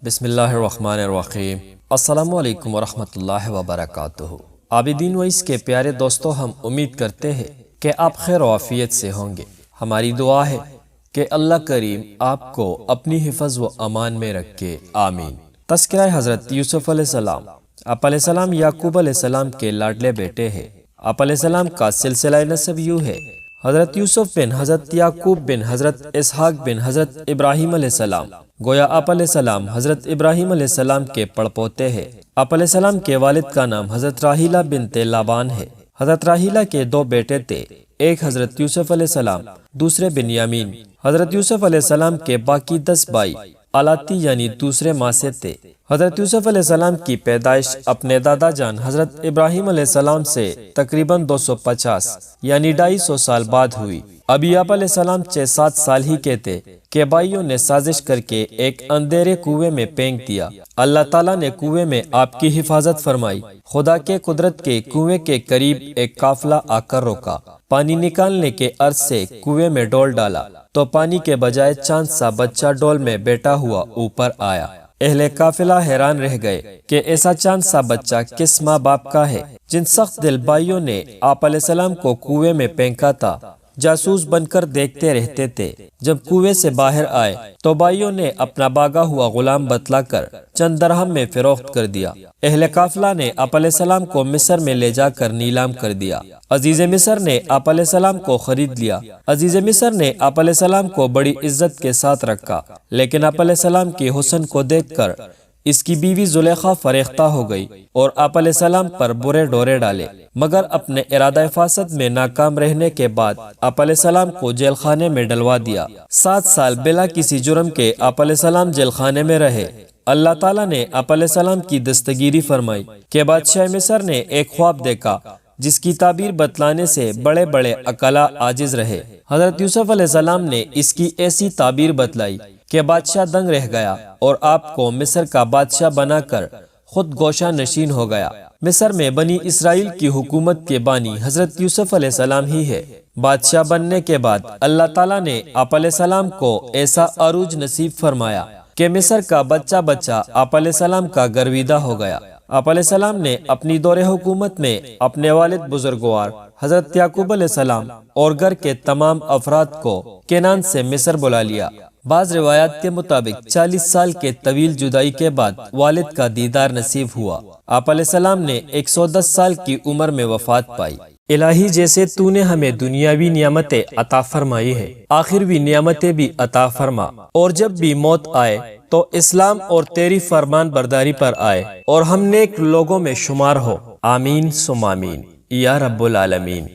بسم اللہ الرحمن الرحیم۔ السلام علیکم ورحمۃ اللہ وبرکاتہ۔ عابدین وائس کے پیارے دوستو، ہم امید کرتے ہیں کہ آپ خیر و عافیت سے ہوں گے۔ ہماری دعا ہے کہ اللہ کریم آپ کو اپنی حفظ و امان میں رکھے، آمین۔ تذکرہ حضرت یوسف علیہ السلام۔ آپ علیہ السلام یعقوب علیہ السلام کے لاڈلے بیٹے ہیں۔ آپ علیہ السلام کا سلسلہ نسب یوں ہے: حضرت یوسف بن حضرت یعقوب بن حضرت اسحاق بن حضرت ابراہیم علیہ السلام۔ گویا آپ علیہ السلام حضرت ابراہیم علیہ السلام کے پڑپوتے ہیں۔ آپ علیہ السلام کے والد کا نام حضرت راحیلہ بنت لابان ہے۔ حضرت راحیلہ کے دو بیٹے تھے، ایک حضرت یوسف علیہ السلام، دوسرے بنیامین۔ حضرت یوسف علیہ السلام کے باقی 10 بھائی الاتی یعنی دوسرے ماں سے تھے۔ حضرت یوسف علیہ السلام کی پیدائش اپنے دادا جان حضرت ابراہیم علیہ السلام سے تقریباً 250 یعنی 250 سال بعد ہوئی۔ ابھی آپ علیہ السلام 6-7 سال ہی کے تھے کہ بھائیوں نے سازش کر کے ایک اندھیرے کنویں میں پھینک دیا۔ اللہ تعالیٰ نے کنویں میں آپ کی حفاظت فرمائی۔ خدا کے قدرت کے کنویں کے قریب ایک قافلہ آ کر روکا۔ پانی نکالنے کے عرض سے کنویں میں ڈول ڈالا تو پانی کے بجائے چاند سا بچہ ڈول میں بیٹھا ہوا اوپر آیا۔ اہل قافلہ حیران رہ گئے کہ ایسا چاند سا بچہ کس ماں باپ کا ہے۔ جن سخت دل بھائیوں نے آپ علیہ السلام کو کنویں میں پھینکا تھا، جاسوس بن کر دیکھتے رہتے تھے۔ جب کنویں سے باہر آئے تو بھائیوں نے اپنا بھاگا ہوا غلام بتلا کر چند درہم میں فروخت کر دیا۔ اہل قافلہ نے آپ علیہ السلام کو مصر میں لے جا کر نیلام کر دیا۔ عزیز مصر نے آپ علیہ السلام کو خرید لیا۔ عزیز مصر نے آپ علیہ السلام کو بڑی عزت کے ساتھ رکھا، لیکن آپ علیہ السلام کے حسن کو دیکھ کر اس کی بیوی زلیخا فریختہ ہو گئی اور آپ علیہ السلام پر برے ڈورے ڈالے۔ مگر اپنے ارادہ فاسد میں ناکام رہنے کے بعد آپ علیہ السلام کو جیل خانے میں ڈلوا دیا۔ 7 سال بلا کسی جرم کے آپ علیہ السلام جیل خانے میں رہے۔ اللہ تعالیٰ نے آپ علیہ السلام کی دستگیری فرمائی کہ بادشاہ مصر نے ایک خواب دیکھا جس کی تعبیر بتلانے سے بڑے بڑے عقلاء عاجز رہے۔ حضرت یوسف علیہ السلام نے اس کی ایسی تعبیر بتلائی کہ بادشاہ دنگ رہ گیا اور آپ کو مصر کا بادشاہ بنا کر خود گوشہ نشین ہو گیا۔ مصر میں بنی اسرائیل کی حکومت کے بانی حضرت یوسف علیہ السلام ہی ہے۔ بادشاہ بننے کے بعد اللہ تعالیٰ نے آپ علیہ السلام کو ایسا عروج نصیب فرمایا کہ مصر کا بچہ بچہ آپ علیہ السلام کا گرویدہ ہو گیا۔ آپ علیہ السلام نے اپنی دور حکومت میں اپنے والد بزرگوار حضرت یعقوب علیہ السلام اور گھر کے تمام افراد کو کینان سے مصر بلا لیا۔ بعض روایات کے مطابق 40 سال کے طویل جدائی کے بعد والد کا دیدار نصیب ہوا۔ آپ علیہ السلام نے 110 سال کی عمر میں وفات پائی۔ الہی، جیسے تو نے ہمیں دنیاوی نعمتیں عطا فرمائی ہے، آخروی نعمتیں بھی عطا فرما، اور جب بھی موت آئے تو اسلام اور تیری فرمان برداری پر آئے اور ہم نیک لوگوں میں شمار ہو، آمین ثم آمین یا رب العالمین۔